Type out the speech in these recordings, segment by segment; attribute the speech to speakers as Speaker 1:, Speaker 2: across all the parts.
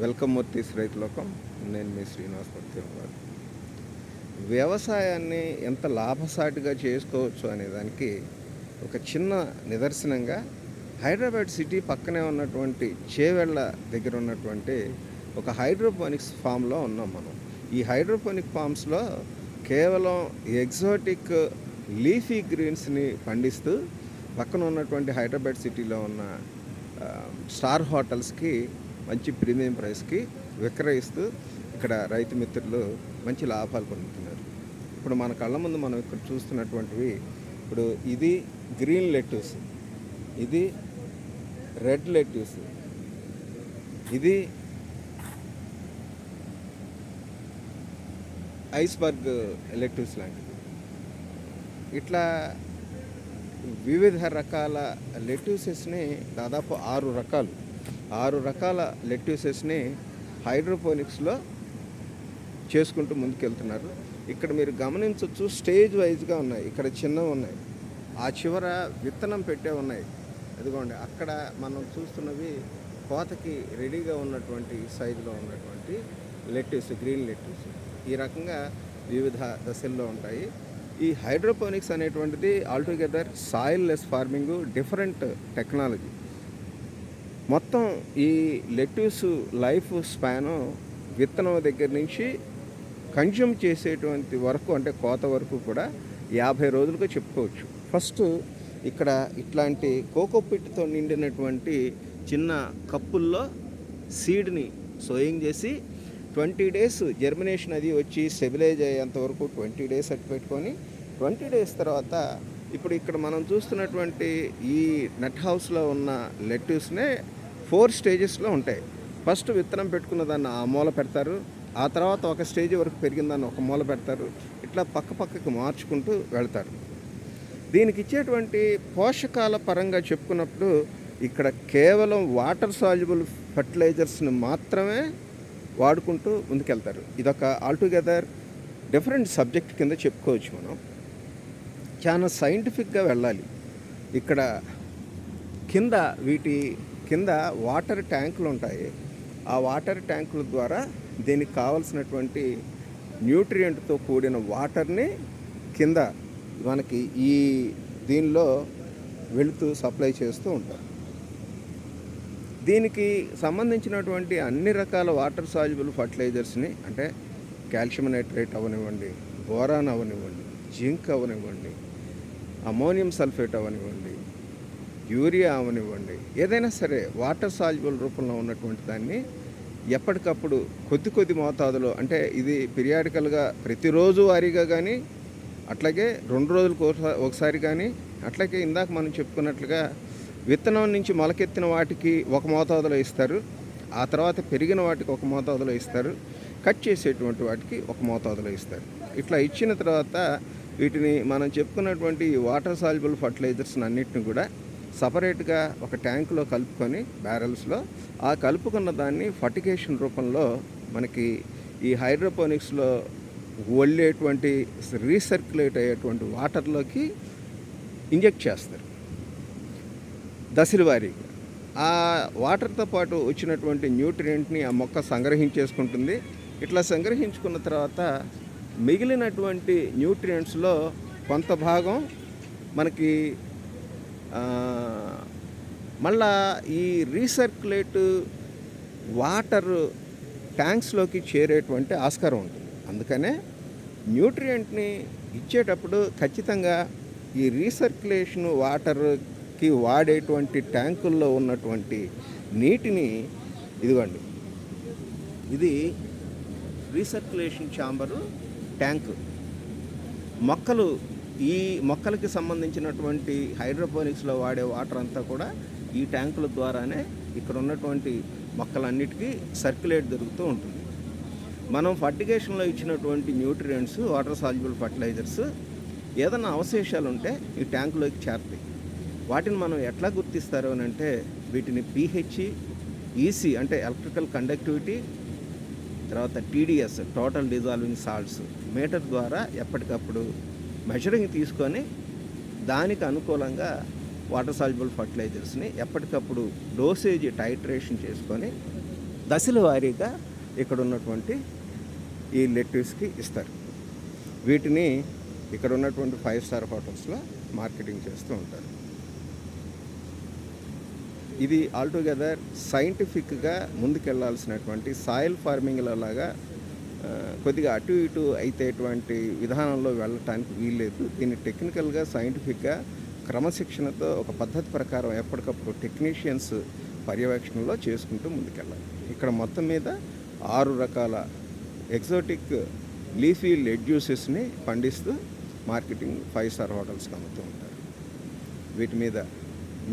Speaker 1: Welcome Murthy's రైతు లోకం. నేను మీ శ్రీనివాసమూర్తి గారు. వ్యవసాయాన్ని ఎంత లాభసాటిగా చేసుకోవచ్చు అనే దానికి ఒక చిన్న నిదర్శనంగా హైదరాబాద్ సిటీ పక్కనే ఉన్నటువంటి చేవెళ్ళ దగ్గర ఉన్నటువంటి ఒక హైడ్రోపోనిక్స్ ఫామ్లో ఉన్నాం మనం. ఈ హైడ్రోపోనిక్ ఫామ్స్లో కేవలం ఎగ్జాటిక్ లీఫీ గ్రీన్స్ని పండిస్తూ పక్కన ఉన్నటువంటి హైదరాబాద్ సిటీలో ఉన్న స్టార్ హోటల్స్కి మంచి ప్రీమియం ప్రైస్కి విక్రయిస్తూ ఇక్కడ రైతు మిత్రులు మంచి లాభాలు పొందుతున్నారు. ఇప్పుడు మన కళ్ళ ముందు మనం ఇక్కడ చూస్తున్నటువంటివి, ఇప్పుడు ఇది గ్రీన్ లెట్యూస్, ఇది రెడ్ లెట్యూస్, ఇది ఐస్బర్గ్ లెట్యూస్ లాంటిది. ఇట్లా వివిధ రకాల లెట్యూసెస్ని దాదాపు 6 రకాల లెట్యూసెస్ని హైడ్రోపోనిక్స్లో చేసుకుంటూ ముందుకెళ్తున్నారు. ఇక్కడ మీరు గమనించవచ్చు, స్టేజ్ వైజ్గా ఉన్నాయి. ఇక్కడ చిన్నవి ఉన్నాయి, ఆ చివర విత్తనం పెట్టే ఉన్నాయి. అదిగోండి అక్కడ మనం చూస్తున్నవి కోతకి రెడీగా ఉన్నటువంటి సైజులో ఉన్నటువంటి లెట్యూస్, గ్రీన్ లెట్యూస్. ఈ రకంగా వివిధ దశల్లో ఉంటాయి. ఈ హైడ్రోపోనిక్స్ అనేటువంటిది altogether soil less farming, different technology. మొత్తం ఈ లెట్యూస్ లైఫ్ స్పాను విత్తనం దగ్గర నుంచి కన్జ్యూమ్ చేసేటువంటి వరకు, అంటే కోత వరకు కూడా 50 రోజులుగా చెప్పుకోవచ్చు. ఫస్ట్ ఇక్కడ ఇట్లాంటి కోకోపిట్తో నిండినటువంటి చిన్న కప్పుల్లో సీడ్ని సోయింగ్ చేసి 20 డేస్ జర్మినేషన్ అది వచ్చి స్టెబిలైజ్ అయ్యేంత వరకు 20 డేస్ అట్టు పెట్టుకొని 20 డేస్ తర్వాత ఇప్పుడు ఇక్కడ మనం చూస్తున్నటువంటి ఈ నట్ హౌస్లో ఉన్న లెట్యూస్నే 4 స్టేజెస్లో ఉంటాయి. ఫస్ట్ విత్తనం పెట్టుకున్న దాన్ని ఆ మూల పెడతారు, ఆ తర్వాత ఒక స్టేజ్ వరకు పెరిగిన దాన్ని ఒక మూల పెడతారు. ఇట్లా పక్కకి మార్చుకుంటూ వెళ్తారు. దీనికి ఇచ్చేటువంటి పోషకాల పరంగా చెప్పుకున్నప్పుడు ఇక్కడ కేవలం వాటర్ సాల్యుబుల్ ఫర్టిలైజర్స్ని మాత్రమే వాడుకుంటూ ముందుకెళ్తారు. ఇదొక ఆల్టుగెదర్ డిఫరెంట్ సబ్జెక్ట్ కింద చెప్పుకోవచ్చు. మనం చాలా సైంటిఫిక్గా వెళ్ళాలి. ఇక్కడ వీటి కింద వాటర్ ట్యాంకులు ఉంటాయి. ఆ వాటర్ ట్యాంకుల ద్వారా దీనికి కావలసినటువంటి న్యూట్రియంట్తో కూడిన వాటర్ని కింద మనకి ఈ దీనిలో వెళుతూ సప్లై చేస్తూ ఉంటారు. దీనికి సంబంధించినటువంటి అన్ని రకాల వాటర్ సాల్యుబుల్ ఫర్టిలైజర్స్ని, అంటే కాల్షియం నైట్రేట్ అవనివ్వండి, బోరాన్ అవనివ్వండి, జింక్ అవనివ్వండి, అమోనియం సల్ఫేట్ అవనివ్వండి, యూరియా అవనివ్వండి, ఏదైనా సరే వాటర్ సాల్యుబుల్ రూపంలో ఉన్నటువంటి దాన్ని ఎప్పటికప్పుడు కొద్ది మోతాదులో, అంటే ఇది పీరియాడికల్గా ప్రతిరోజు వారీగా కానీ, అట్లాగే 2 రోజులకు ఒకసారి కానీ, అట్లాగే ఇందాక మనం చెప్పుకున్నట్లుగా విత్తనం నుంచి మొలకెత్తిన వాటికి ఒక మోతాదులో ఇస్తారు, ఆ తర్వాత పెరిగిన వాటికి ఒక మోతాదులో ఇస్తారు, కట్ చేసేటువంటి వాటికి ఒక మోతాదులో ఇస్తారు. ఇట్లా ఇచ్చిన తర్వాత వీటిని మనం చెప్పుకున్నటువంటి వాటర్ సాల్యుబుల్ ఫర్టిలైజర్స్ని అన్నిటిని కూడా సపరేట్గా ఒక ట్యాంకులో కలుపుకొని బ్యారెల్స్లో, ఆ కలుపుకున్న దాన్ని ఫర్టిగేషన్ రూపంలో మనకి ఈ హైడ్రోపోనిక్స్లో వెళ్ళేటువంటి రీసర్క్యులేట్ అయ్యేటువంటి వాటర్లోకి ఇంజెక్ట్ చేస్తారు దశల వారీగా. ఆ వాటర్తో పాటు వచ్చినటువంటి న్యూట్రియంట్ని ఆ మొక్క సంగ్రహించేసుకుంటుంది. ఇట్లా సంగ్రహించుకున్న తర్వాత మిగిలినటువంటి న్యూట్రియంట్స్లో కొంత భాగం మనకి మళ్ళా ఈ రీసర్క్యులేట్ వాటర్ ట్యాంక్స్లోకి చేరేటువంటి ఆస్కారం ఉంటుంది. అందుకనే న్యూట్రియంట్ని ఇచ్చేటప్పుడు ఖచ్చితంగా ఈ రీసర్క్యులేషన్ వాటర్కి వాడేటువంటి ట్యాంకుల్లో ఉన్నటువంటి నీటిని, ఇదిగోండి ఇది రీసర్క్యులేషన్ ఛాంబరు ట్యాంకు. ఈ మొక్కలకి సంబంధించినటువంటి హైడ్రోపోనిక్స్లో వాడే వాటర్ అంతా కూడా ఈ ట్యాంకుల ద్వారానే ఇక్కడ ఉన్నటువంటి మొక్కలన్నిటికీ సర్క్యులేట్ జరుగుతూ ఉంటుంది. మనం ఫర్టిగేషన్లో ఇచ్చినటువంటి న్యూట్రియంట్స్, వాటర్ సాల్యుబుల్ ఫర్టిలైజర్స్ ఏదైనా అవశేషాలు ఉంటే ఈ ట్యాంకులోకి చేరుతాయి. వాటిని మనం ఎట్లా గుర్తిస్తారు అని అంటే, వీటిని pH, EC అంటే ఎలక్ట్రికల్ కండక్టివిటీ, తర్వాత TDS total dissolving salts meter ద్వారా ఎప్పటికప్పుడు మెజరింగ్ తీసుకొని దానికి అనుకూలంగా వాటర్ సాల్యుబుల్ ఫర్టిలైజర్స్ని ఎప్పటికప్పుడు డోసేజ్ టైట్రేషన్ చేసుకొని దశల వారీగా ఇక్కడ ఉన్నటువంటి ఈ లెట్యూస్కి ఇస్తారు. వీటిని ఇక్కడ ఉన్నటువంటి 5 స్టార్ హోటల్స్లో మార్కెటింగ్ చేస్తూ ఉంటారు. ఇది ఆల్టుగెదర్ సైంటిఫిక్గా ముందుకెళ్లాల్సినటువంటి సాయిల్ ఫార్మింగ్లో లాగా కొద్దిగా అటు ఇటు అయితేటువంటి విధానంలో వెళ్ళటానికి వీల్లేదు. దీన్ని టెక్నికల్గా సైంటిఫిక్గా క్రమశిక్షణతో ఒక పద్ధతి ప్రకారం ఎప్పటికప్పుడు టెక్నీషియన్స్ పర్యవేక్షణలో చేసుకుంటూ ముందుకెళ్ళాలి. ఇక్కడ మొత్తం మీద 6 రకాల ఎగ్జోటిక్ లీఫీ లెడ్యూసెస్ని పండిస్తూ మార్కెటింగ్ 5 స్టార్ హోటల్స్కి అమ్ముతూ ఉంటారు. వీటి మీద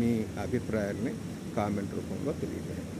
Speaker 1: మీ అభిప్రాయాల్ని కామెంట్ రూపంలో తెలియజేయండి.